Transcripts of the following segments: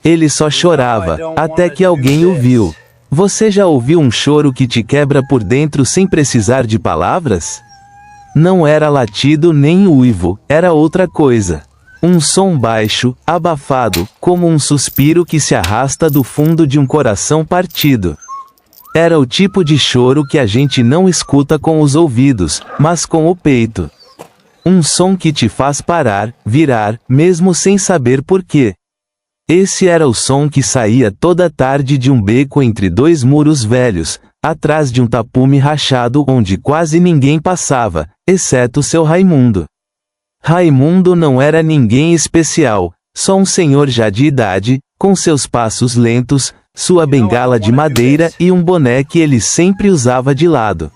Ele só chorava, até que alguém o viu. Você já ouviu um choro que te quebra por dentro sem precisar de palavras? Não era latido nem uivo, era outra coisa. Um som baixo, abafado, como um suspiro que se arrasta do fundo de um coração partido. Era o tipo de choro que a gente não escuta com os ouvidos, mas com o peito. Um som que te faz parar, virar, mesmo sem saber porquê. Esse era o som que saía toda tarde de um beco entre dois muros velhos, atrás de um tapume rachado onde quase ninguém passava, exceto seu Raimundo. Raimundo não era ninguém especial, só um senhor já de idade, com seus passos lentos, sua bengala de madeira e um boné que ele sempre usava de lado.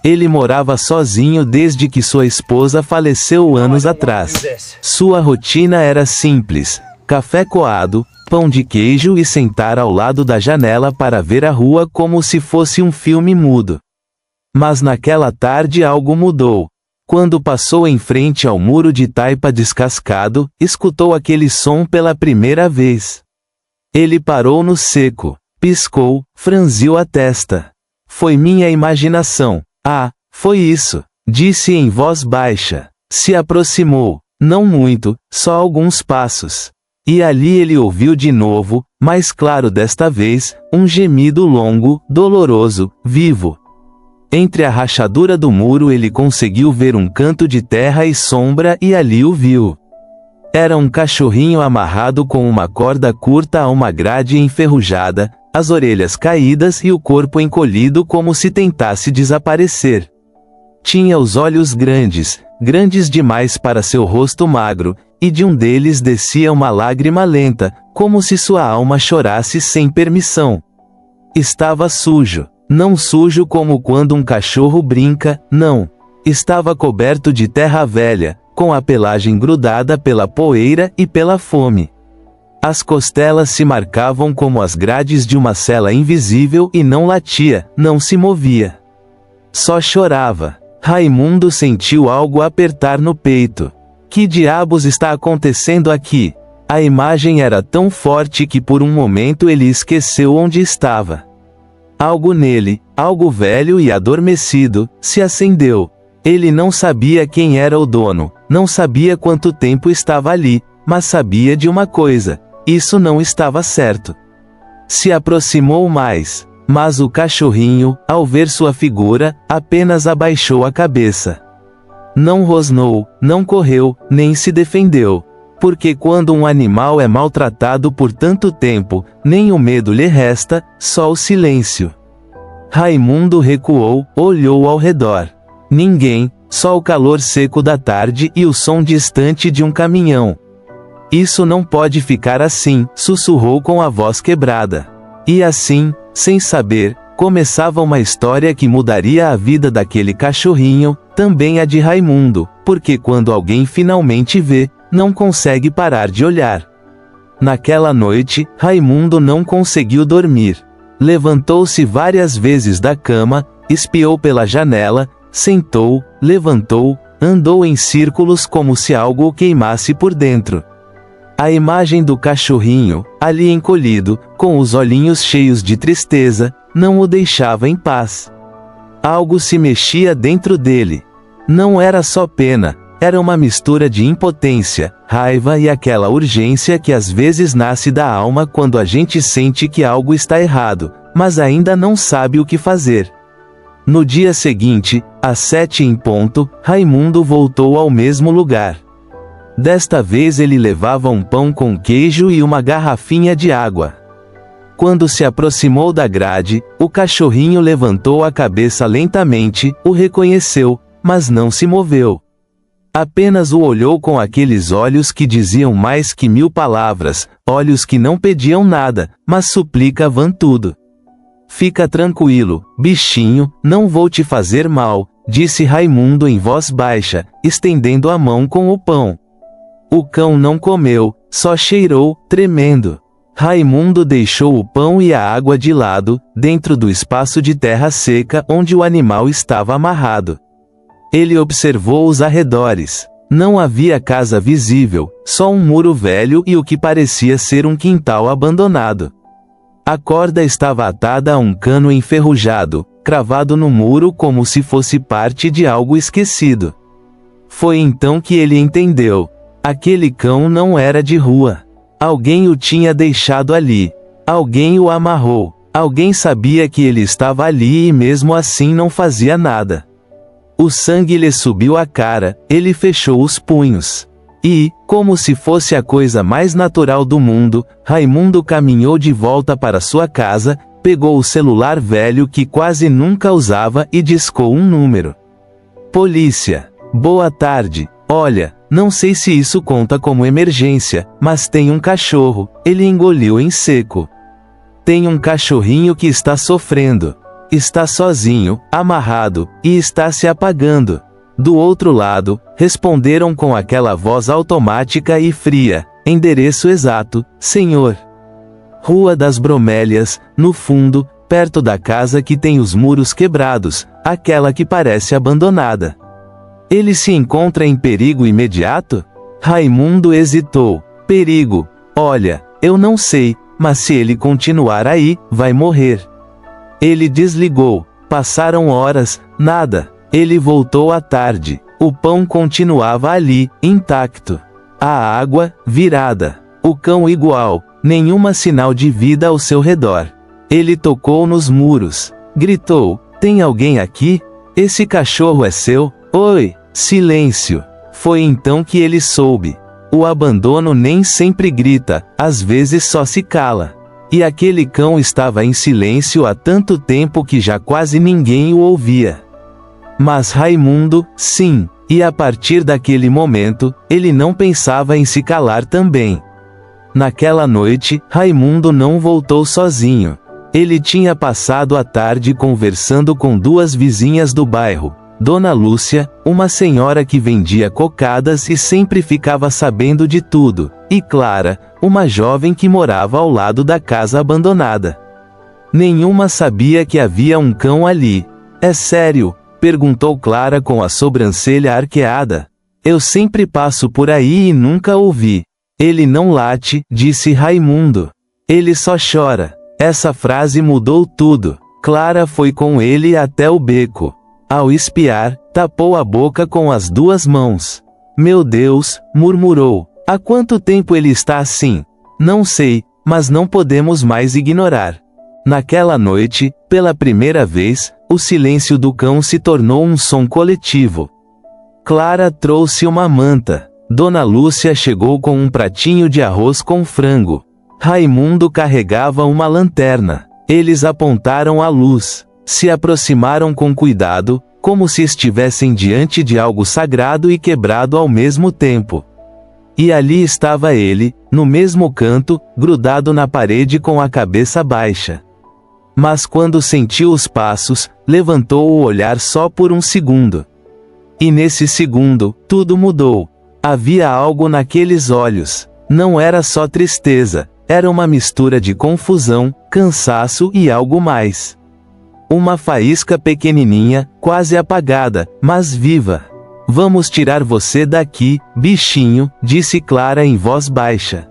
Ele morava sozinho desde que sua esposa faleceu anos atrás. Sua rotina era simples: café coado, pão de queijo e sentar ao lado da janela para ver a rua como se fosse um filme mudo. Mas naquela tarde algo mudou. Quando passou em frente ao muro de taipa descascado, escutou aquele som pela primeira vez. Ele parou no seco, piscou, franziu a testa. Foi minha imaginação. Ah, foi isso, disse em voz baixa. Se aproximou, não muito, só alguns passos. E ali ele ouviu de novo, mais claro desta vez, um gemido longo, doloroso, vivo. Entre a rachadura do muro ele conseguiu ver um canto de terra e sombra e ali o viu. Era um cachorrinho amarrado com uma corda curta a uma grade enferrujada, as orelhas caídas e o corpo encolhido como se tentasse desaparecer. Tinha os olhos grandes, grandes demais para seu rosto magro, e de um deles descia uma lágrima lenta, como se sua alma chorasse sem permissão. Estava sujo. Não sujo como quando um cachorro brinca, não. Estava coberto de terra velha, com a pelagem grudada pela poeira e pela fome. As costelas se marcavam como as grades de uma cela invisível e não latia, não se movia. Só chorava. Raimundo sentiu algo apertar no peito. Que diabos está acontecendo aqui? A imagem era tão forte que por um momento ele esqueceu onde estava. Algo nele, algo velho e adormecido, se acendeu. Ele não sabia quem era o dono, não sabia quanto tempo estava ali, mas sabia de uma coisa: isso não estava certo. Se aproximou mais, mas o cachorrinho, ao ver sua figura, apenas abaixou a cabeça. Não rosnou, não correu, nem se defendeu. Porque quando um animal é maltratado por tanto tempo, nem o medo lhe resta, só o silêncio. Raimundo recuou, olhou ao redor. Ninguém, só o calor seco da tarde e o som distante de um caminhão. Isso não pode ficar assim, sussurrou com a voz quebrada. E assim, sem saber, começava uma história que mudaria a vida daquele cachorrinho, também a de Raimundo, porque quando alguém finalmente vê, não consegue parar de olhar. Naquela noite, Raimundo não conseguiu dormir. Levantou-se várias vezes da cama, espiou pela janela, sentou, levantou, andou em círculos como se algo o queimasse por dentro. A imagem do cachorrinho, ali encolhido, com os olhinhos cheios de tristeza, não o deixava em paz. Algo se mexia dentro dele. Não era só pena. Era uma mistura de impotência, raiva e aquela urgência que às vezes nasce da alma quando a gente sente que algo está errado, mas ainda não sabe o que fazer. No dia seguinte, às 7 em ponto, Raimundo voltou ao mesmo lugar. Desta vez ele levava um pão com queijo e uma garrafinha de água. Quando se aproximou da grade, o cachorrinho levantou a cabeça lentamente, o reconheceu, mas não se moveu. Apenas o olhou com aqueles olhos que diziam mais que 1000 palavras, olhos que não pediam nada, mas suplicavam tudo. Fica tranquilo, bichinho, não vou te fazer mal, disse Raimundo em voz baixa, estendendo a mão com o pão. O cão não comeu, só cheirou, tremendo. Raimundo deixou o pão e a água de lado, dentro do espaço de terra seca onde o animal estava amarrado. Ele observou os arredores. Não havia casa visível, só um muro velho e o que parecia ser um quintal abandonado. A corda estava atada a um cano enferrujado, cravado no muro como se fosse parte de algo esquecido. Foi então que ele entendeu. Aquele cão não era de rua. Alguém o tinha deixado ali. Alguém o amarrou. Alguém sabia que ele estava ali e mesmo assim não fazia nada. O sangue lhe subiu à cara, ele fechou os punhos. E, como se fosse a coisa mais natural do mundo, Raimundo caminhou de volta para sua casa, pegou o celular velho que quase nunca usava e discou um número. Polícia. Boa tarde. Olha, não sei se isso conta como emergência, mas tem um cachorro. Ele engoliu em seco. Tem um cachorrinho que está sofrendo. Está sozinho, amarrado, e está se apagando. Do outro lado, responderam com aquela voz automática e fria. Endereço exato, senhor. Rua das Bromélias, no fundo, perto da casa que tem os muros quebrados, aquela que parece abandonada. Ele se encontra em perigo imediato? Raimundo hesitou. Perigo? Olha, eu não sei, mas se ele continuar aí, vai morrer. Ele desligou. Passaram horas, nada. Ele voltou à tarde. O pão continuava ali, intacto. A água, virada. O cão igual. Nenhuma sinal de vida ao seu redor. Ele tocou nos muros. Gritou: tem alguém aqui? Esse cachorro é seu? Oi! Silêncio. Foi então que ele soube. O abandono nem sempre grita, às vezes só se cala. E aquele cão estava em silêncio há tanto tempo que já quase ninguém o ouvia. Mas Raimundo, sim, e a partir daquele momento, ele não pensava em se calar também. Naquela noite, Raimundo não voltou sozinho. Ele tinha passado a tarde conversando com duas vizinhas do bairro. Dona Lúcia, uma senhora que vendia cocadas e sempre ficava sabendo de tudo, e Clara, uma jovem que morava ao lado da casa abandonada. Nenhuma sabia que havia um cão ali. É sério? Perguntou Clara com a sobrancelha arqueada. Eu sempre passo por aí e nunca ouvi. Ele não late, disse Raimundo. Ele só chora. Essa frase mudou tudo. Clara foi com ele até o beco. Ao espiar, tapou a boca com as duas mãos. Meu Deus, murmurou. Há quanto tempo ele está assim? Não sei, mas não podemos mais ignorar. Naquela noite, pela primeira vez, o silêncio do cão se tornou um som coletivo. Clara trouxe uma manta. Dona Lúcia chegou com um pratinho de arroz com frango. Raimundo carregava uma lanterna. Eles apontaram a luz. Se aproximaram com cuidado, como se estivessem diante de algo sagrado e quebrado ao mesmo tempo. E ali estava ele, no mesmo canto, grudado na parede com a cabeça baixa. Mas quando sentiu os passos, levantou o olhar só por um segundo. E nesse segundo, tudo mudou. Havia algo naqueles olhos. Não era só tristeza, era uma mistura de confusão, cansaço e algo mais. Uma faísca pequenininha, quase apagada, mas viva. Vamos tirar você daqui, bichinho, disse Clara em voz baixa.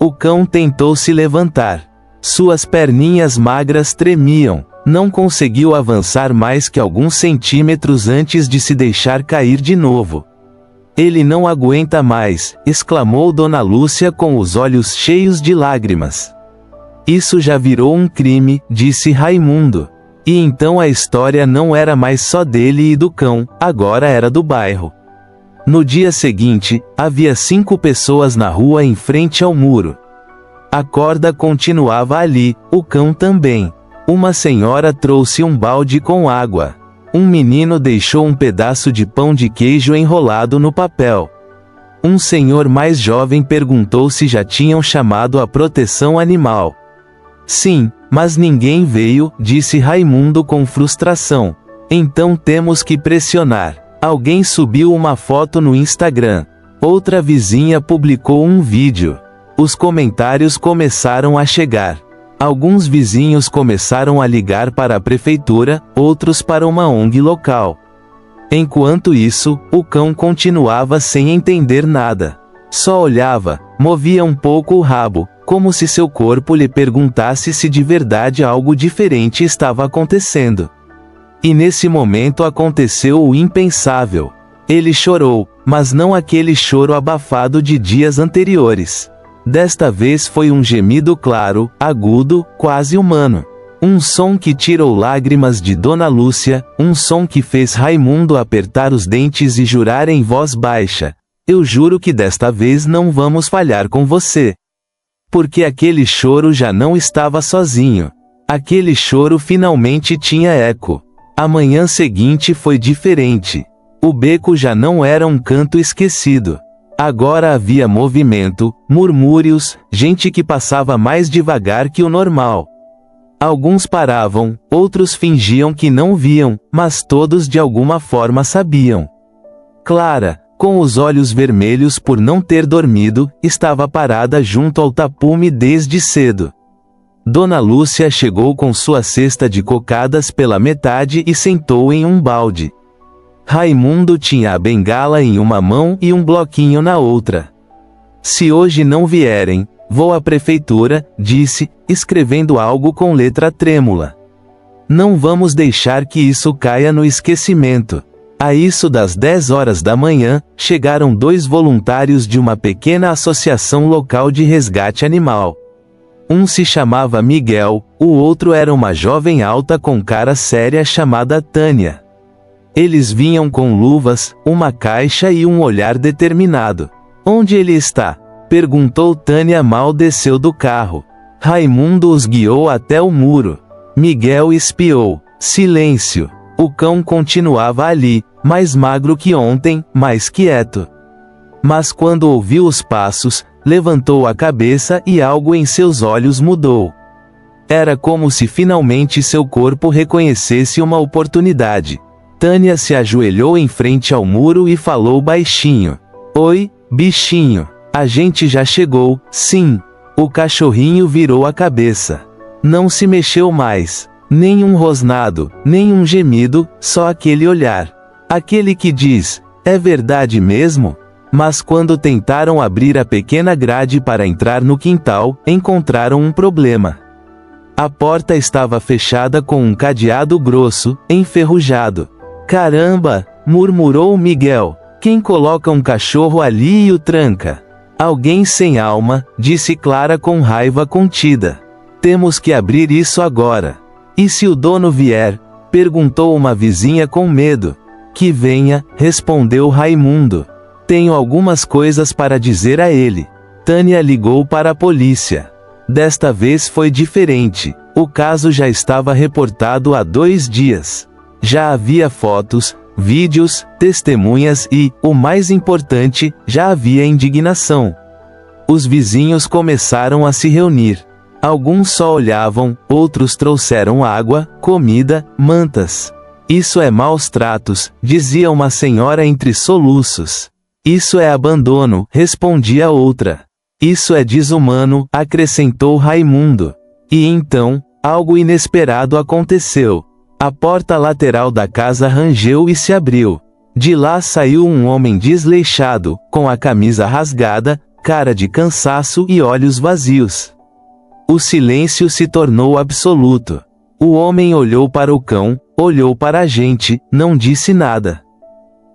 O cão tentou se levantar. Suas perninhas magras tremiam. Não conseguiu avançar mais que alguns centímetros antes de se deixar cair de novo. Ele não aguenta mais, exclamou Dona Lúcia com os olhos cheios de lágrimas. Isso já virou um crime, disse Raimundo. E então a história não era mais só dele e do cão, agora era do bairro. No dia seguinte, havia 5 pessoas na rua em frente ao muro. A corda continuava ali, o cão também. Uma senhora trouxe um balde com água. Um menino deixou um pedaço de pão de queijo enrolado no papel. Um senhor mais jovem perguntou se já tinham chamado a proteção animal. Sim, mas ninguém veio, disse Raimundo com frustração. Então temos que pressionar. Alguém subiu uma foto no Instagram. Outra vizinha publicou um vídeo. Os comentários começaram a chegar. Alguns vizinhos começaram a ligar para a prefeitura, outros para uma ONG local. Enquanto isso, o cão continuava sem entender nada. Só olhava, movia um pouco o rabo, como se seu corpo lhe perguntasse se de verdade algo diferente estava acontecendo. E nesse momento aconteceu o impensável. Ele chorou, mas não aquele choro abafado de dias anteriores. Desta vez foi um gemido claro, agudo, quase humano. Um som que tirou lágrimas de Dona Lúcia, um som que fez Raimundo apertar os dentes e jurar em voz baixa: "Eu juro que desta vez não vamos falhar com você." Porque aquele choro já não estava sozinho. Aquele choro finalmente tinha eco. A manhã seguinte foi diferente. O beco já não era um canto esquecido. Agora havia movimento, murmúrios, gente que passava mais devagar que o normal. Alguns paravam, outros fingiam que não viam, mas todos de alguma forma sabiam. Clara, com os olhos vermelhos por não ter dormido, estava parada junto ao tapume desde cedo. Dona Lúcia chegou com sua cesta de cocadas pela metade e sentou em um balde. Raimundo tinha a bengala em uma mão e um bloquinho na outra. "Se hoje não vierem, vou à prefeitura", disse, escrevendo algo com letra trêmula. "Não vamos deixar que isso caia no esquecimento." A isso das 10 horas da manhã, chegaram 2 voluntários de uma pequena associação local de resgate animal. Um se chamava Miguel, o outro era uma jovem alta com cara séria chamada Tânia. Eles vinham com luvas, uma caixa e um olhar determinado. "Onde ele está?" perguntou Tânia mal desceu do carro. Raimundo os guiou até o muro. Miguel espiou. Silêncio. O cão continuava ali, mais magro que ontem, mais quieto. Mas quando ouviu os passos, levantou a cabeça e algo em seus olhos mudou. Era como se finalmente seu corpo reconhecesse uma oportunidade. Tânia se ajoelhou em frente ao muro e falou baixinho: "Oi, bichinho. A gente já chegou." "Sim." O cachorrinho virou a cabeça. Não se mexeu mais. Nem um rosnado, nem um gemido, só aquele olhar. Aquele que diz: "É verdade mesmo?" Mas quando tentaram abrir a pequena grade para entrar no quintal, encontraram um problema. A porta estava fechada com um cadeado grosso, enferrujado. "Caramba!" murmurou Miguel. "Quem coloca um cachorro ali e o tranca?" "Alguém sem alma", disse Clara com raiva contida. "Temos que abrir isso agora." "E se o dono vier?" perguntou uma vizinha com medo. "Que venha", respondeu Raimundo. "Tenho algumas coisas para dizer a ele." Tânia ligou para a polícia. Desta vez foi diferente. O caso já estava reportado há 2 dias. Já havia fotos, vídeos, testemunhas e, o mais importante, já havia indignação. Os vizinhos começaram a se reunir. Alguns só olhavam, outros trouxeram água, comida, mantas. "Isso é maus tratos", dizia uma senhora entre soluços. "Isso é abandono", respondia outra. "Isso é desumano", acrescentou Raimundo. E então, algo inesperado aconteceu. A porta lateral da casa rangeu e se abriu. De lá saiu um homem desleixado, com a camisa rasgada, cara de cansaço e olhos vazios. O silêncio se tornou absoluto. O homem olhou para o cão, olhou para a gente, não disse nada.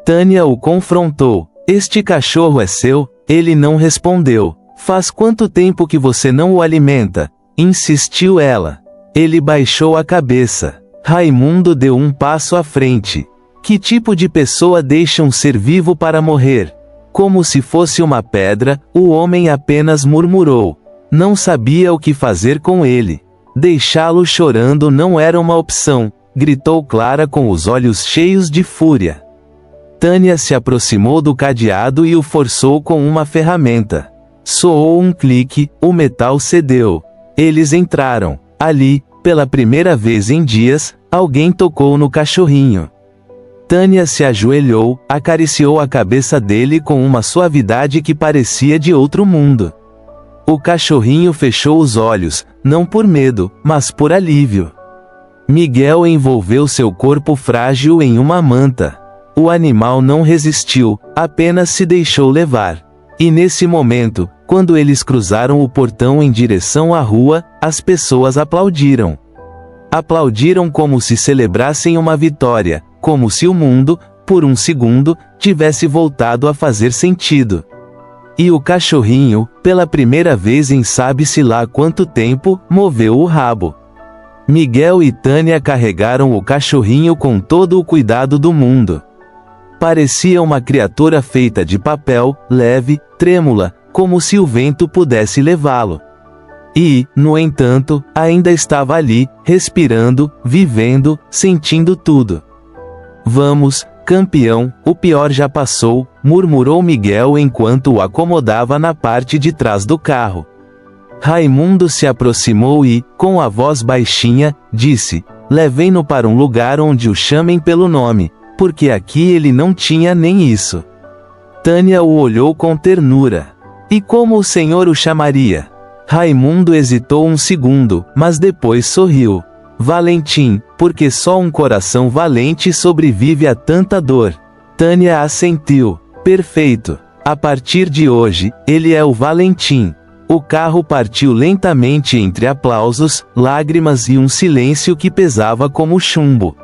Tânia o confrontou. "Este cachorro é seu?" Ele não respondeu. "Faz quanto tempo que você não o alimenta?" insistiu ela. Ele baixou a cabeça. Raimundo deu um passo à frente. "Que tipo de pessoa deixa um ser vivo para morrer?" Como se fosse uma pedra, o homem apenas murmurou. Não sabia o que fazer com ele. Deixá-lo chorando não era uma opção, gritou Clara com os olhos cheios de fúria. Tânia se aproximou do cadeado e o forçou com uma ferramenta. Soou um clique, o metal cedeu. Eles entraram. Ali, pela primeira vez em dias, alguém tocou no cachorrinho. Tânia se ajoelhou, acariciou a cabeça dele com uma suavidade que parecia de outro mundo. O cachorrinho fechou os olhos, não por medo, mas por alívio. Miguel envolveu seu corpo frágil em uma manta. O animal não resistiu, apenas se deixou levar. E nesse momento, quando eles cruzaram o portão em direção à rua, as pessoas aplaudiram. Aplaudiram como se celebrassem uma vitória, como se o mundo, por um segundo, tivesse voltado a fazer sentido. E o cachorrinho, pela primeira vez em sabe-se lá quanto tempo, moveu o rabo. Miguel e Tânia carregaram o cachorrinho com todo o cuidado do mundo. Parecia uma criatura feita de papel, leve, trêmula, como se o vento pudesse levá-lo. E, no entanto, ainda estava ali, respirando, vivendo, sentindo tudo. Vamos, campeão, o pior já passou, murmurou Miguel enquanto o acomodava na parte de trás do carro. Raimundo se aproximou e, com a voz baixinha, disse: levem-no para um lugar onde o chamem pelo nome, porque aqui ele não tinha nem isso. Tânia o olhou com ternura. E como o senhor o chamaria? Raimundo hesitou um segundo, mas depois sorriu. Valentim, porque só um coração valente sobrevive a tanta dor. Tânia assentiu. Perfeito. A partir de hoje, ele é o Valentim. O carro partiu lentamente entre aplausos, lágrimas e um silêncio que pesava como chumbo.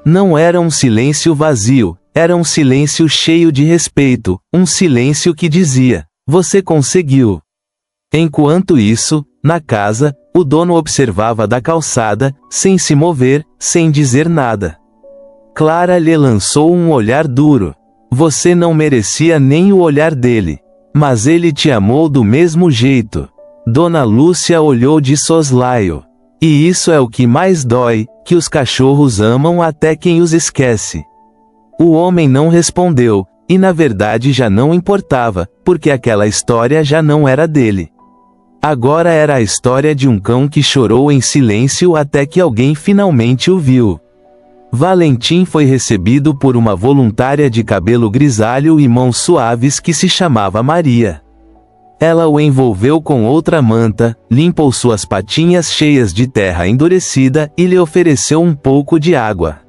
Não era um silêncio vazio, era um silêncio cheio de respeito, um silêncio que dizia: você conseguiu. Enquanto isso, na casa, o dono observava da calçada, sem se mover, sem dizer nada. Clara lhe lançou um olhar duro. Você não merecia nem o olhar dele. Mas ele te amou do mesmo jeito. Dona Lúcia olhou de soslaio. E isso é o que mais dói, que os cachorros amam até quem os esquece. O homem não respondeu, e na verdade já não importava, porque aquela história já não era dele. Agora era a história de um cão que chorou em silêncio até que alguém finalmente o viu. Valentim foi recebido por uma voluntária de cabelo grisalho e mãos suaves que se chamava Maria. Ela o envolveu com outra manta, limpou suas patinhas cheias de terra endurecida e lhe ofereceu um pouco de água.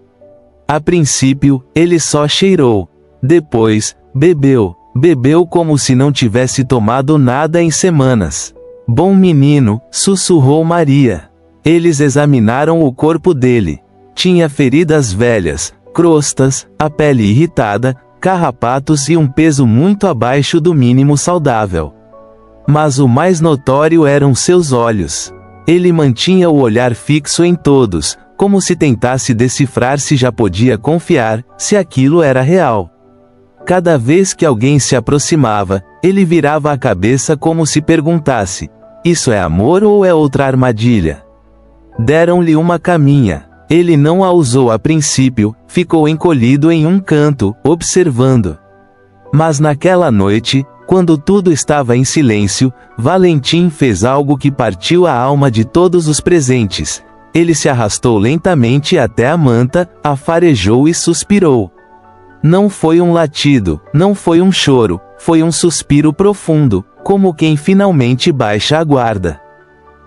A princípio, ele só cheirou. Depois, bebeu como se não tivesse tomado nada em semanas. Bom menino, sussurrou Maria. Eles examinaram o corpo dele. Tinha feridas velhas, crostas, a pele irritada, carrapatos e um peso muito abaixo do mínimo saudável. Mas o mais notório eram seus olhos. Ele mantinha o olhar fixo em todos, como se tentasse decifrar se já podia confiar, se aquilo era real. Cada vez que alguém se aproximava, ele virava a cabeça como se perguntasse: isso é amor ou é outra armadilha? Deram-lhe uma caminha. Ele não a usou a princípio, ficou encolhido em um canto, observando. Mas naquela noite, quando tudo estava em silêncio, Valentim fez algo que partiu a alma de todos os presentes. Ele se arrastou lentamente até a manta, a farejou e suspirou. Não foi um latido, não foi um choro, foi um suspiro profundo, como quem finalmente baixa a guarda.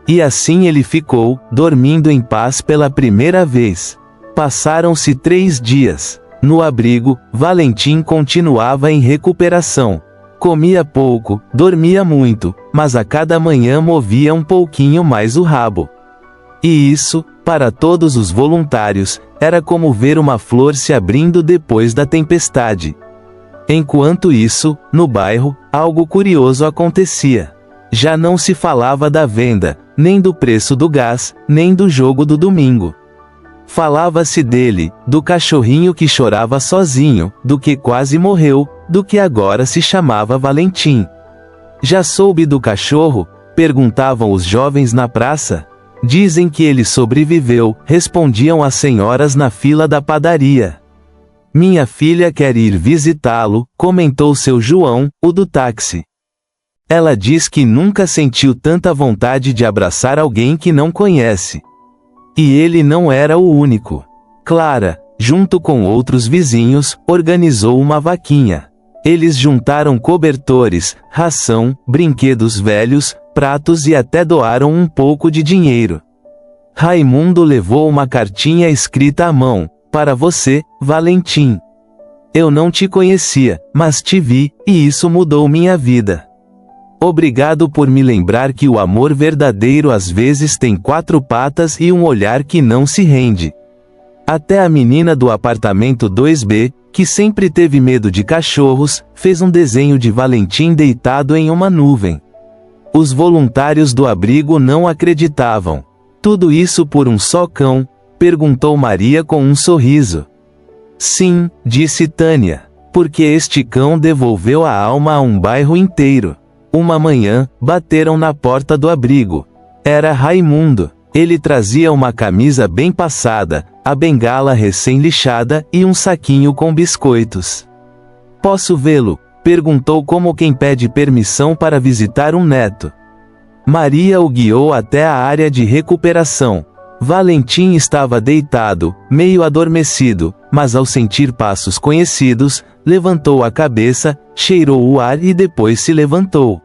E assim ele ficou, dormindo em paz pela primeira vez. Passaram-se 3 dias. No abrigo, Valentim continuava em recuperação. Comia pouco, dormia muito, mas a cada manhã movia um pouquinho mais o rabo. E isso, para todos os voluntários, era como ver uma flor se abrindo depois da tempestade. Enquanto isso, no bairro, algo curioso acontecia. Já não se falava da venda, nem do preço do gás, nem do jogo do domingo. Falava-se dele, do cachorrinho que chorava sozinho, do que quase morreu, do que agora se chamava Valentim. Já soube do cachorro? Perguntavam os jovens na praça. Dizem que ele sobreviveu, respondiam as senhoras na fila da padaria. Minha filha quer ir visitá-lo, comentou seu João, o do táxi. Ela diz que nunca sentiu tanta vontade de abraçar alguém que não conhece. E ele não era o único. Clara, junto com outros vizinhos, organizou uma vaquinha. Eles juntaram cobertores, ração, brinquedos velhos, pratos e até doaram um pouco de dinheiro. Raimundo levou uma cartinha escrita à mão: para você, Valentim. Eu não te conhecia, mas te vi, e isso mudou minha vida. Obrigado por me lembrar que o amor verdadeiro às vezes tem 4 patas e um olhar que não se rende. Até a menina do apartamento 2B, que sempre teve medo de cachorros, fez um desenho de Valentim deitado em uma nuvem. Os voluntários do abrigo não acreditavam. Tudo isso por um só cão? Perguntou Maria com um sorriso. Sim, disse Tânia, porque este cão devolveu a alma a um bairro inteiro. Uma manhã, bateram na porta do abrigo. Era Raimundo. Ele trazia uma camisa bem passada, a bengala recém-lixada e um saquinho com biscoitos. Posso vê-lo? Perguntou como quem pede permissão para visitar um neto. Maria o guiou até a área de recuperação. Valentim estava deitado, meio adormecido, mas ao sentir passos conhecidos, levantou a cabeça, cheirou o ar e depois se levantou.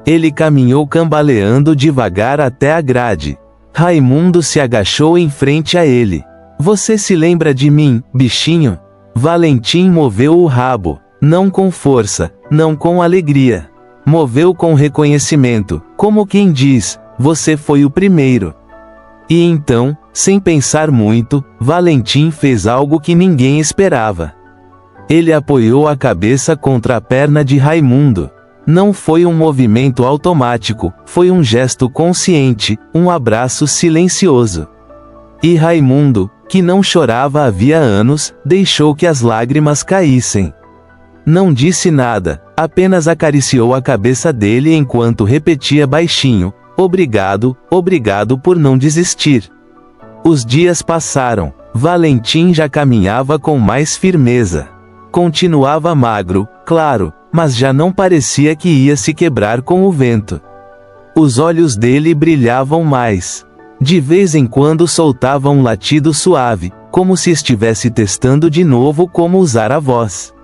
Ele caminhou cambaleando devagar até a grade. Raimundo se agachou em frente a ele. Você se lembra de mim, bichinho? Valentim moveu o rabo, não com força, não com alegria. Moveu com reconhecimento, como quem diz, você foi o primeiro. E então, sem pensar muito, Valentim fez algo que ninguém esperava. Ele apoiou a cabeça contra a perna de Raimundo. Não foi um movimento automático, foi um gesto consciente, um abraço silencioso. E Raimundo, que não chorava havia anos, deixou que as lágrimas caíssem. Não disse nada, apenas acariciou a cabeça dele enquanto repetia baixinho, obrigado, obrigado por não desistir. Os dias passaram, Valentim já caminhava com mais firmeza. Continuava magro, claro, mas já não parecia que ia se quebrar com o vento. Os olhos dele brilhavam mais. De vez em quando soltava um latido suave, como se estivesse testando de novo como usar a voz.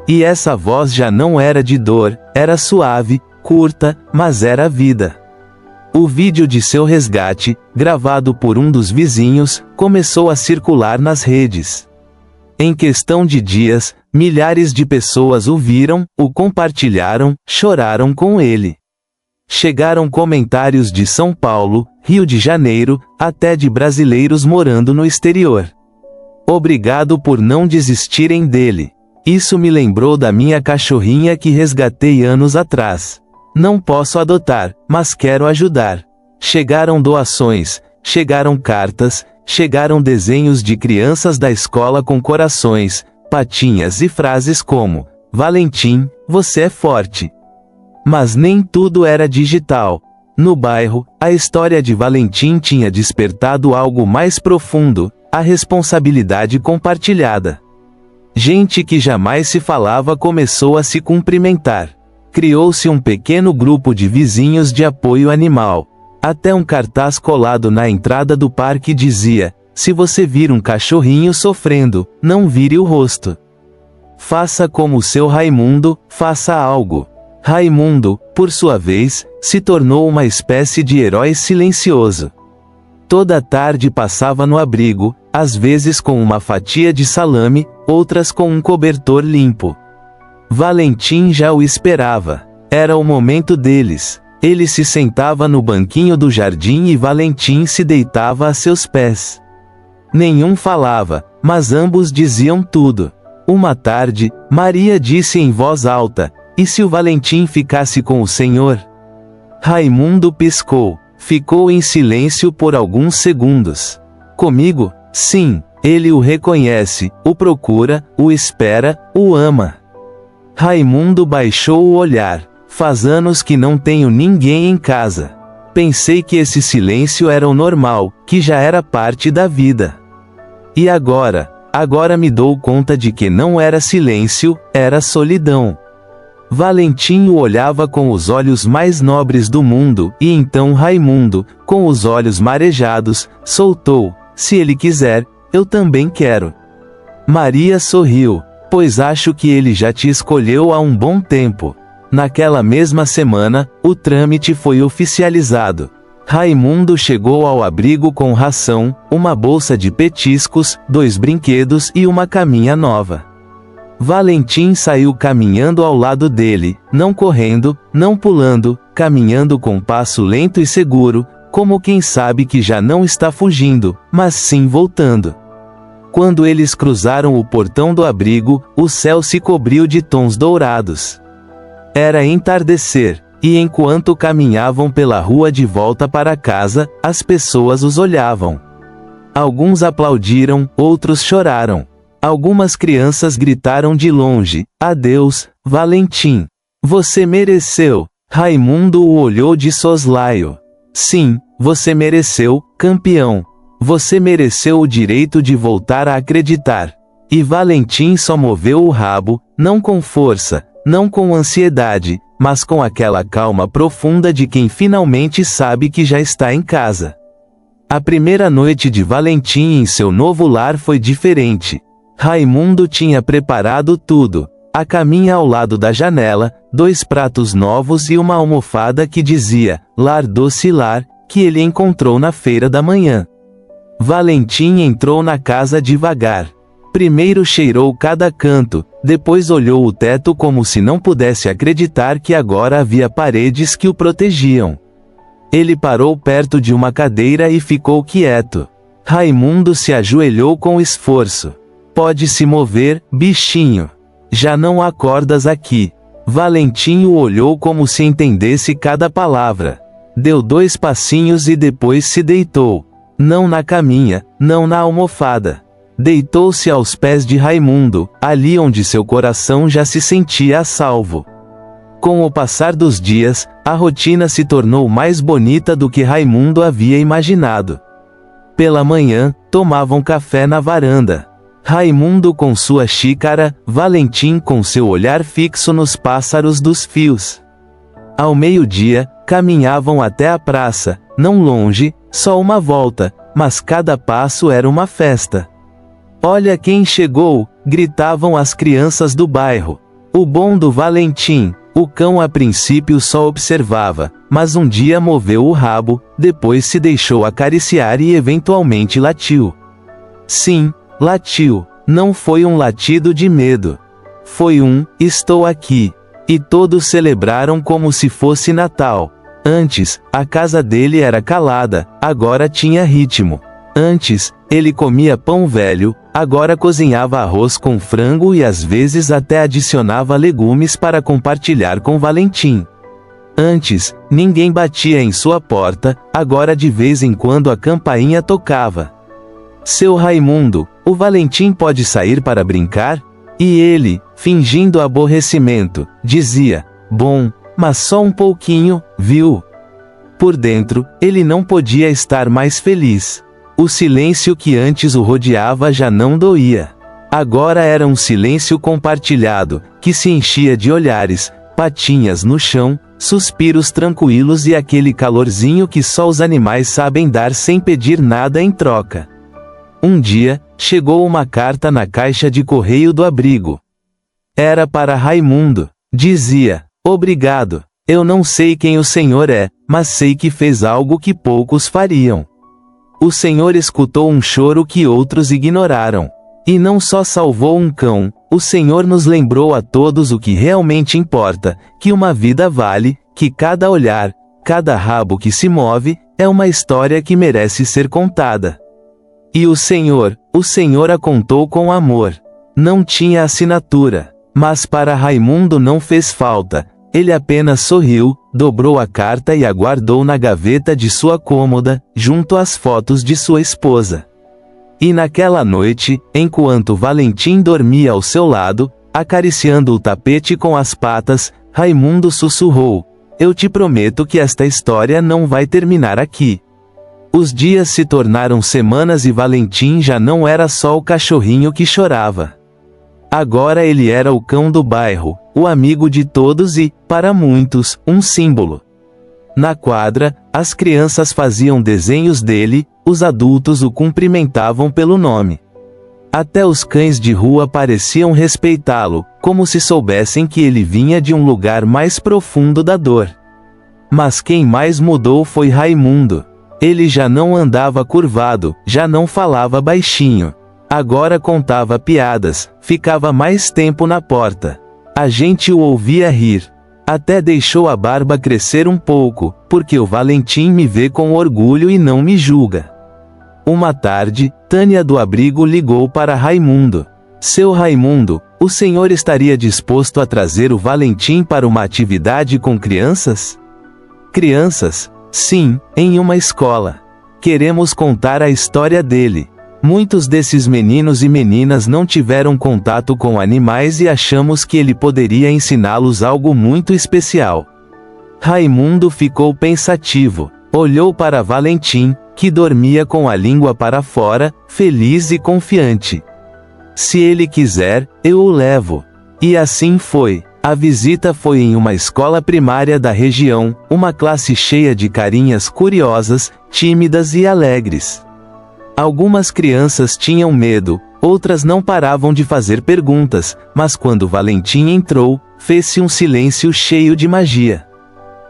E essa voz já não era de dor, era suave, curta, mas era vida. O vídeo de seu resgate, gravado por um dos vizinhos, começou a circular nas redes. Em questão de dias, milhares de pessoas o viram, o compartilharam, choraram com ele. Chegaram comentários de São Paulo, Rio de Janeiro, até de brasileiros morando no exterior. Obrigado por não desistirem dele. Isso me lembrou da minha cachorrinha que resgatei anos atrás. Não posso adotar, mas quero ajudar. Chegaram doações, chegaram cartas, chegaram desenhos de crianças da escola com corações, patinhas e frases como: Valentim, você é forte. Mas nem tudo era digital. No bairro, a história de Valentim tinha despertado algo mais profundo, a responsabilidade compartilhada. Gente que jamais se falava começou a se cumprimentar. Criou-se um pequeno grupo de vizinhos de apoio animal. Até um cartaz colado na entrada do parque dizia: se você vir um cachorrinho sofrendo, não vire o rosto. Faça como o seu Raimundo, faça algo. Raimundo, por sua vez, se tornou uma espécie de herói silencioso. Toda tarde passava no abrigo, às vezes com uma fatia de salame, outras com um cobertor limpo. Valentim já o esperava. Era o momento deles. Ele se sentava no banquinho do jardim e Valentim se deitava a seus pés. Nenhum falava, mas ambos diziam tudo. Uma tarde, Maria disse em voz alta: e se o Valentim ficasse com o senhor? Raimundo piscou. Ficou em silêncio por alguns segundos. Comigo? Sim, ele o reconhece, o procura, o espera, o ama. Raimundo baixou o olhar. Faz anos que não tenho ninguém em casa. Pensei que esse silêncio era o normal, que já era parte da vida. E agora me dou conta de que não era silêncio, era solidão. Valentim o olhava com os olhos mais nobres do mundo, e então Raimundo, com os olhos marejados, soltou: se ele quiser, eu também quero. Maria sorriu: pois acho que ele já te escolheu há um bom tempo. Naquela mesma semana, o trâmite foi oficializado. Raimundo chegou ao abrigo com ração, uma bolsa de petiscos, 2 brinquedos e uma caminha nova. Valentim saiu caminhando ao lado dele, não correndo, não pulando, caminhando com passo lento e seguro, como quem sabe que já não está fugindo, mas sim voltando. Quando eles cruzaram o portão do abrigo, o céu se cobriu de tons dourados. Era entardecer, e enquanto caminhavam pela rua de volta para casa, as pessoas os olhavam. Alguns aplaudiram, outros choraram. Algumas crianças gritaram de longe: "Adeus, Valentim! Você mereceu!" Raimundo o olhou de soslaio. "Sim, você mereceu, campeão. Você mereceu o direito de voltar a acreditar." E Valentim só moveu o rabo, não com força, não com ansiedade, mas com aquela calma profunda de quem finalmente sabe que já está em casa. A primeira noite de Valentim em seu novo lar foi diferente. Raimundo tinha preparado tudo: a caminha ao lado da janela, 2 pratos novos e uma almofada que dizia "Lar Doce Lar", que ele encontrou na feira da manhã. Valentim entrou na casa devagar. Primeiro cheirou cada canto, depois olhou o teto como se não pudesse acreditar que agora havia paredes que o protegiam. Ele parou perto de uma cadeira e ficou quieto. Raimundo se ajoelhou com esforço. "Pode se mover, bichinho. Já não há cordas aqui." Valentim o olhou como se entendesse cada palavra. Deu 2 passinhos e depois se deitou. Não na caminha, não na almofada. Deitou-se aos pés de Raimundo, ali onde seu coração já se sentia a salvo. Com o passar dos dias, a rotina se tornou mais bonita do que Raimundo havia imaginado. Pela manhã, tomavam café na varanda. Raimundo com sua xícara, Valentim com seu olhar fixo nos pássaros dos fios. Ao meio-dia, caminhavam até a praça, não longe, só uma volta, mas cada passo era uma festa. "Olha quem chegou!" gritavam as crianças do bairro. O bom do Valentim. O cão a princípio só observava, mas um dia moveu o rabo, depois se deixou acariciar e eventualmente latiu. Sim, latiu. Não foi um latido de medo. Foi um "estou aqui." E todos celebraram como se fosse Natal. Antes, a casa dele era calada, agora tinha ritmo. Antes, ele comia pão velho, agora cozinhava arroz com frango e às vezes até adicionava legumes para compartilhar com Valentim. Antes, ninguém batia em sua porta, agora de vez em quando a campainha tocava. "Seu Raimundo, o Valentim pode sair para brincar?" E ele, fingindo aborrecimento, dizia: "Bom, mas só um pouquinho, viu?" Por dentro, ele não podia estar mais feliz. O silêncio que antes o rodeava já não doía. Agora era um silêncio compartilhado, que se enchia de olhares, patinhas no chão, suspiros tranquilos e aquele calorzinho que só os animais sabem dar sem pedir nada em troca. Um dia, chegou uma carta na caixa de correio do abrigo. Era para Raimundo. Dizia: "Obrigado. Eu não sei quem o senhor é, mas sei que fez algo que poucos fariam. O senhor escutou um choro que outros ignoraram. E não só salvou um cão, o senhor nos lembrou a todos o que realmente importa, que uma vida vale, que cada olhar, cada rabo que se move, é uma história que merece ser contada." E o senhor a contou com amor. Não tinha assinatura, mas para Raimundo não fez falta. Ele apenas sorriu, dobrou a carta e a guardou na gaveta de sua cômoda, junto às fotos de sua esposa. E naquela noite, enquanto Valentim dormia ao seu lado, acariciando o tapete com as patas, Raimundo sussurrou: "Eu te prometo que esta história não vai terminar aqui." Os dias se tornaram semanas e Valentim já não era só o cachorrinho que chorava. Agora ele era o cão do bairro, o amigo de todos e, para muitos, um símbolo. Na quadra, as crianças faziam desenhos dele, os adultos o cumprimentavam pelo nome. Até os cães de rua pareciam respeitá-lo, como se soubessem que ele vinha de um lugar mais profundo da dor. Mas quem mais mudou foi Raimundo. Ele já não andava curvado, já não falava baixinho. Agora contava piadas, ficava mais tempo na porta. A gente o ouvia rir. Até deixou a barba crescer um pouco, porque o Valentim me vê com orgulho e não me julga. Uma tarde, Tânia do abrigo ligou para Raimundo. Seu Raimundo, o senhor estaria disposto a trazer o Valentim para uma atividade com crianças? Crianças? Sim, em uma escola. Queremos contar a história dele. Muitos desses meninos e meninas não tiveram contato com animais e achamos que ele poderia ensiná-los algo muito especial. Raimundo ficou pensativo. Olhou para Valentim, que dormia com a língua para fora, feliz e confiante. Se ele quiser, eu o levo. E assim foi. A visita foi em uma escola primária da região, uma classe cheia de carinhas curiosas, tímidas e alegres. Algumas crianças tinham medo, outras não paravam de fazer perguntas, mas quando Valentim entrou, fez-se um silêncio cheio de magia.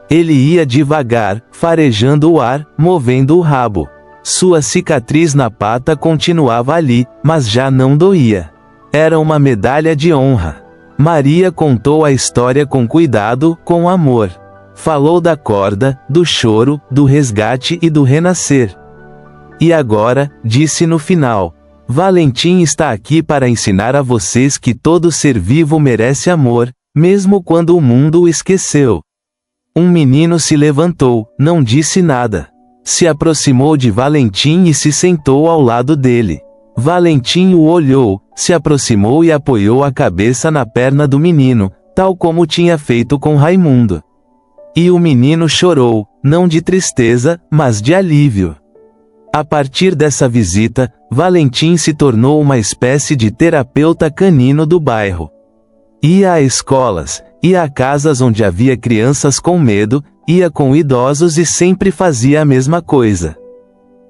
Ele ia devagar, farejando o ar, movendo o rabo. Sua cicatriz na pata continuava ali, mas já não doía. Era uma medalha de honra. Maria contou a história com cuidado, com amor. Falou da corda, do choro, do resgate e do renascer. E agora, disse no final, Valentim está aqui para ensinar a vocês que todo ser vivo merece amor, mesmo quando o mundo o esqueceu. Um menino se levantou, não disse nada. Se aproximou de Valentim e se sentou ao lado dele. Valentim o olhou, se aproximou e apoiou a cabeça na perna do menino, tal como tinha feito com Raimundo. E o menino chorou, não de tristeza, mas de alívio. A partir dessa visita, Valentim se tornou uma espécie de terapeuta canino do bairro. Ia a escolas, ia a casas onde havia crianças com medo, ia com idosos e sempre fazia a mesma coisa.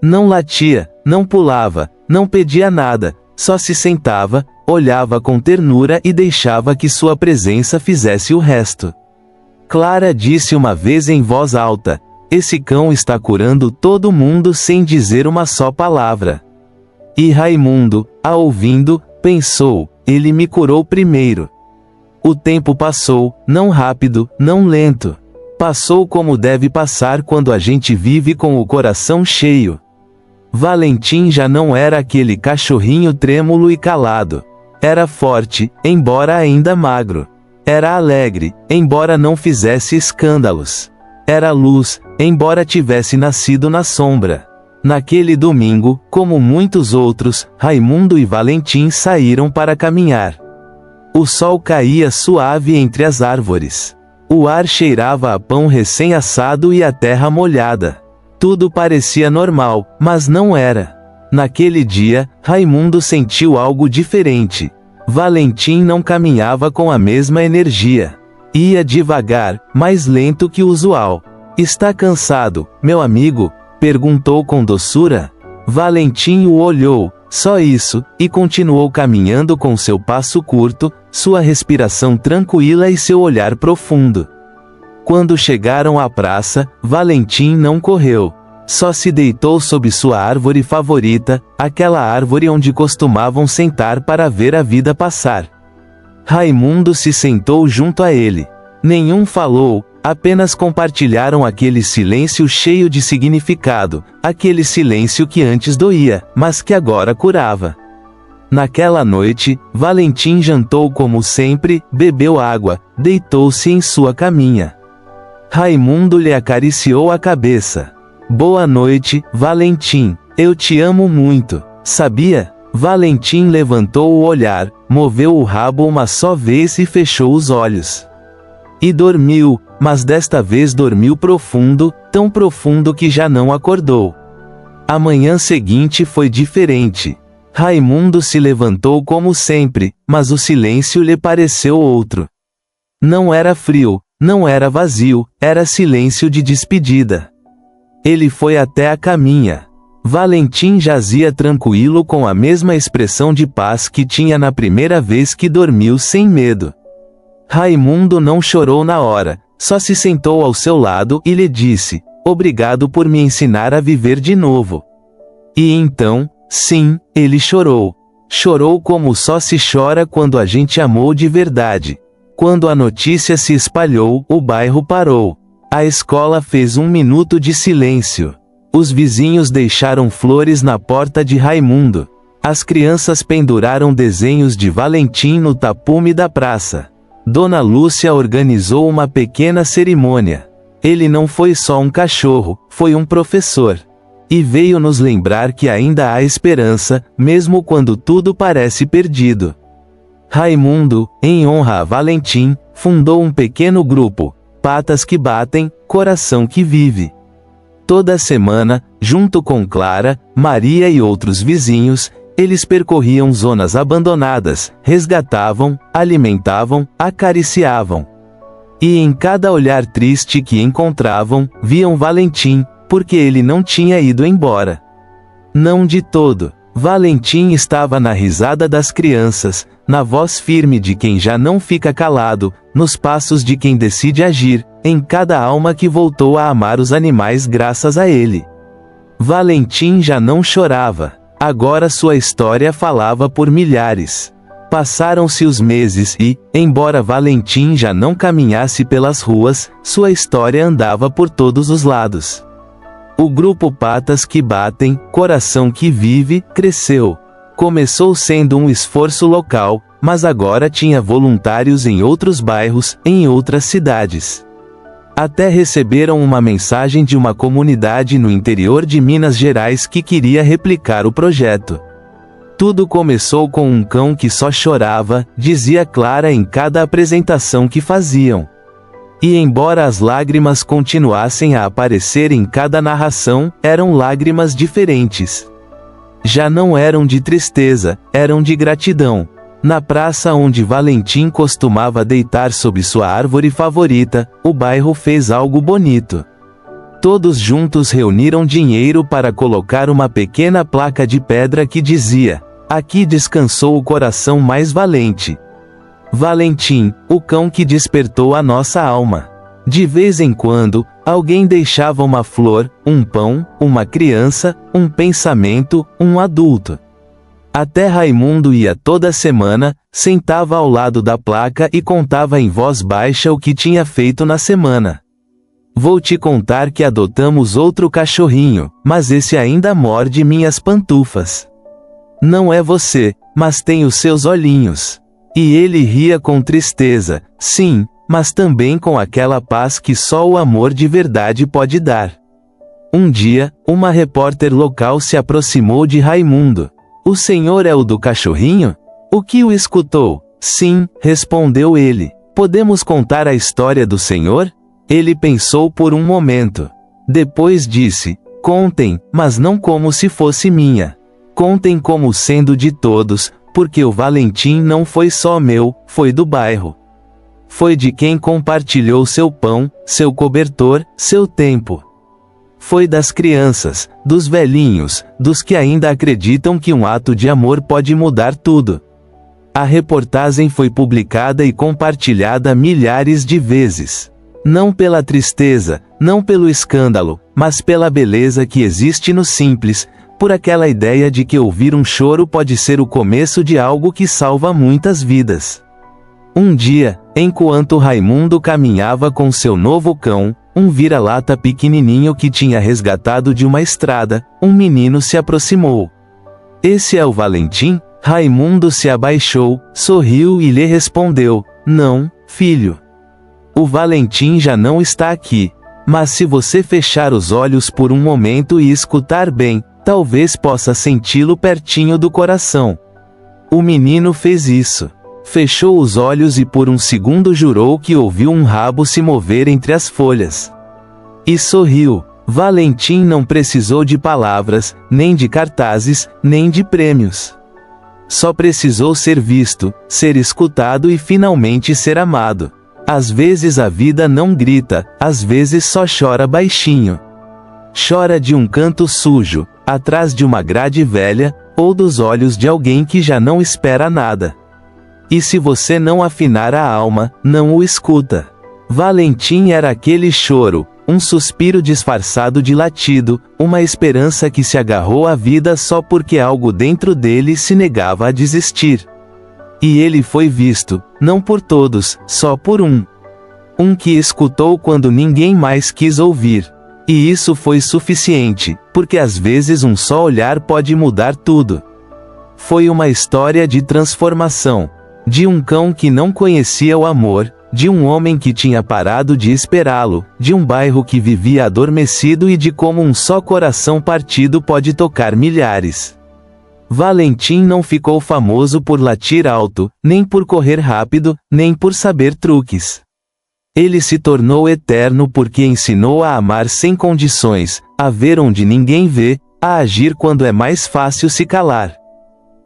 Não latia, não pulava, não pedia nada, só se sentava, olhava com ternura e deixava que sua presença fizesse o resto. Clara disse uma vez em voz alta: esse cão está curando todo mundo sem dizer uma só palavra. E Raimundo, a ouvindo, pensou: ele me curou primeiro. O tempo passou, não rápido, não lento. Passou como deve passar quando a gente vive com o coração cheio. Valentim já não era aquele cachorrinho trêmulo e calado. Era forte, embora ainda magro. Era alegre, embora não fizesse escândalos. Era luz, embora tivesse nascido na sombra. Naquele domingo, como muitos outros, Raimundo e Valentim saíram para caminhar. O sol caía suave entre as árvores. O ar cheirava a pão recém-assado e a terra molhada. Tudo parecia normal, mas não era. Naquele dia, Raimundo sentiu algo diferente. Valentim não caminhava com a mesma energia. Ia devagar, mais lento que o usual. Está cansado, meu amigo? Perguntou com doçura. Valentim o olhou, só isso, e continuou caminhando com seu passo curto, sua respiração tranquila e seu olhar profundo. Quando chegaram à praça, Valentim não correu. Só se deitou sob sua árvore favorita, aquela árvore onde costumavam sentar para ver a vida passar. Raimundo se sentou junto a ele. Nenhum falou, apenas compartilharam aquele silêncio cheio de significado, aquele silêncio que antes doía, mas que agora curava. Naquela noite, Valentim jantou como sempre, bebeu água, deitou-se em sua caminha. Raimundo lhe acariciou a cabeça. Boa noite, Valentim, eu te amo muito, sabia? Valentim levantou o olhar, moveu o rabo uma só vez e fechou os olhos. E dormiu, mas desta vez dormiu profundo, tão profundo que já não acordou. A manhã seguinte foi diferente. Raimundo se levantou como sempre, mas o silêncio lhe pareceu outro. Não era frio, não era vazio, era silêncio de despedida. Ele foi até a caminha. Valentim jazia tranquilo com a mesma expressão de paz que tinha na primeira vez que dormiu sem medo. Raimundo não chorou na hora, só se sentou ao seu lado e lhe disse: obrigado por me ensinar a viver de novo. E então, sim, ele chorou. Chorou como só se chora quando a gente amou de verdade. Quando a notícia se espalhou, o bairro parou. A escola fez 1 minuto de silêncio. Os vizinhos deixaram flores na porta de Raimundo. As crianças penduraram desenhos de Valentim no tapume da praça. Dona Lúcia organizou uma pequena cerimônia. Ele não foi só um cachorro, foi um professor. E veio nos lembrar que ainda há esperança, mesmo quando tudo parece perdido. Raimundo, em honra a Valentim, fundou um pequeno grupo, Patas que Batem, Coração que Vive. Toda semana, junto com Clara, Maria e outros vizinhos, eles percorriam zonas abandonadas, resgatavam, alimentavam, acariciavam. E em cada olhar triste que encontravam, viam Valentim, porque ele não tinha ido embora. Não de todo. Valentim estava na risada das crianças, na voz firme de quem já não fica calado, nos passos de quem decide agir, em cada alma que voltou a amar os animais graças a ele. Valentim já não chorava. Agora sua história falava por milhares. Passaram-se os meses e, embora Valentim já não caminhasse pelas ruas, sua história andava por todos os lados. O grupo Patas que Batem, Coração que Vive, cresceu. Começou sendo um esforço local, mas agora tinha voluntários em outros bairros, em outras cidades. Até receberam uma mensagem de uma comunidade no interior de Minas Gerais que queria replicar o projeto. Tudo começou com um cão que só chorava, dizia Clara em cada apresentação que faziam. E embora as lágrimas continuassem a aparecer em cada narração, eram lágrimas diferentes. Já não eram de tristeza, eram de gratidão. Na praça onde Valentim costumava deitar sob sua árvore favorita, o bairro fez algo bonito. Todos juntos reuniram dinheiro para colocar uma pequena placa de pedra que dizia: "Aqui descansou o coração mais valente. Valentim, o cão que despertou a nossa alma." De vez em quando, alguém deixava uma flor, um pão, uma criança, um pensamento, um adulto. Até Raimundo ia toda semana, sentava ao lado da placa e contava em voz baixa o que tinha feito na semana. "Vou te contar que adotamos outro cachorrinho, mas esse ainda morde minhas pantufas. Não é você, mas tem os seus olhinhos." E ele ria com tristeza, sim, mas também com aquela paz que só o amor de verdade pode dar. Um dia, uma repórter local se aproximou de Raimundo. "O senhor é o do cachorrinho?" "O que o escutou?" "Sim", respondeu ele. "Podemos contar a história do senhor?" Ele pensou por um momento. Depois disse: "Contem, mas não como se fosse minha. Contem como sendo de todos, porque o Valentim não foi só meu, foi do bairro. Foi de quem compartilhou seu pão, seu cobertor, seu tempo. Foi das crianças, dos velhinhos, dos que ainda acreditam que um ato de amor pode mudar tudo." A reportagem foi publicada e compartilhada milhares de vezes. Não pela tristeza, não pelo escândalo, mas pela beleza que existe no simples, por aquela ideia de que ouvir um choro pode ser o começo de algo que salva muitas vidas. Um dia, enquanto Raimundo caminhava com seu novo cão, um vira-lata pequenininho que tinha resgatado de uma estrada, um menino se aproximou. "Esse é o Valentim?" Raimundo se abaixou, sorriu e lhe respondeu: "Não, filho. O Valentim já não está aqui. Mas se você fechar os olhos por um momento e escutar bem, talvez possa senti-lo pertinho do coração." O menino fez isso. Fechou os olhos e por um segundo jurou que ouviu um rabo se mover entre as folhas. E sorriu. Valentim não precisou de palavras, nem de cartazes, nem de prêmios. Só precisou ser visto, ser escutado e finalmente ser amado. Às vezes a vida não grita, às vezes só chora baixinho. Chora de um canto sujo, atrás de uma grade velha, ou dos olhos de alguém que já não espera nada. E se você não afinar a alma, não o escuta. Valentim era aquele choro, um suspiro disfarçado de latido, uma esperança que se agarrou à vida só porque algo dentro dele se negava a desistir. E ele foi visto, não por todos, só por um. Um que escutou quando ninguém mais quis ouvir. E isso foi suficiente, porque às vezes um só olhar pode mudar tudo. Foi uma história de transformação. De um cão que não conhecia o amor, de um homem que tinha parado de esperá-lo, de um bairro que vivia adormecido e de como um só coração partido pode tocar milhares. Valentim não ficou famoso por latir alto, nem por correr rápido, nem por saber truques. Ele se tornou eterno porque ensinou a amar sem condições, a ver onde ninguém vê, a agir quando é mais fácil se calar.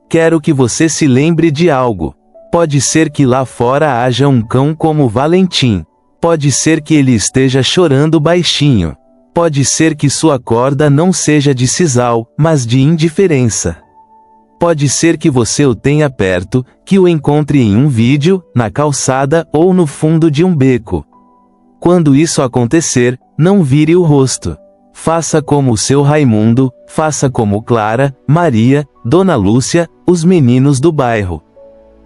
Quero que você se lembre de algo. Pode ser que lá fora haja um cão como Valentim. Pode ser que ele esteja chorando baixinho. Pode ser que sua corda não seja de sisal, mas de indiferença. Pode ser que você o tenha perto, que o encontre em um vídeo, na calçada ou no fundo de um beco. Quando isso acontecer, não vire o rosto. Faça como o seu Raimundo, faça como Clara, Maria, Dona Lúcia, os meninos do bairro.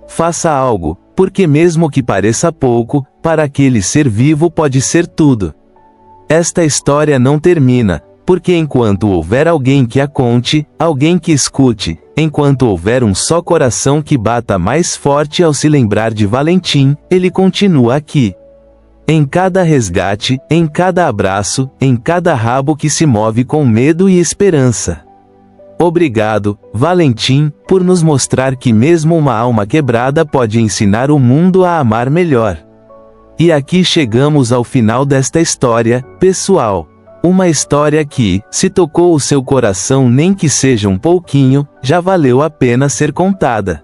Faça algo, porque mesmo que pareça pouco, para aquele ser vivo pode ser tudo. Esta história não termina, porque enquanto houver alguém que a conte, alguém que escute, enquanto houver um só coração que bata mais forte ao se lembrar de Valentim, ele continua aqui. Em cada resgate, em cada abraço, em cada rabo que se move com medo e esperança. Obrigado, Valentim, por nos mostrar que mesmo uma alma quebrada pode ensinar o mundo a amar melhor. E aqui chegamos ao final desta história, pessoal. Uma história que, se tocou o seu coração nem que seja um pouquinho, já valeu a pena ser contada.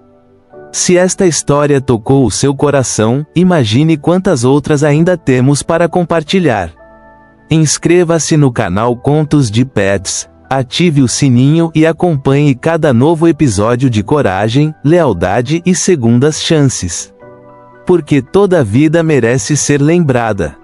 Se esta história tocou o seu coração, imagine quantas outras ainda temos para compartilhar. Inscreva-se no canal Contos de Pets. Ative o sininho e acompanhe cada novo episódio de coragem, lealdade e segundas chances. Porque toda vida merece ser lembrada.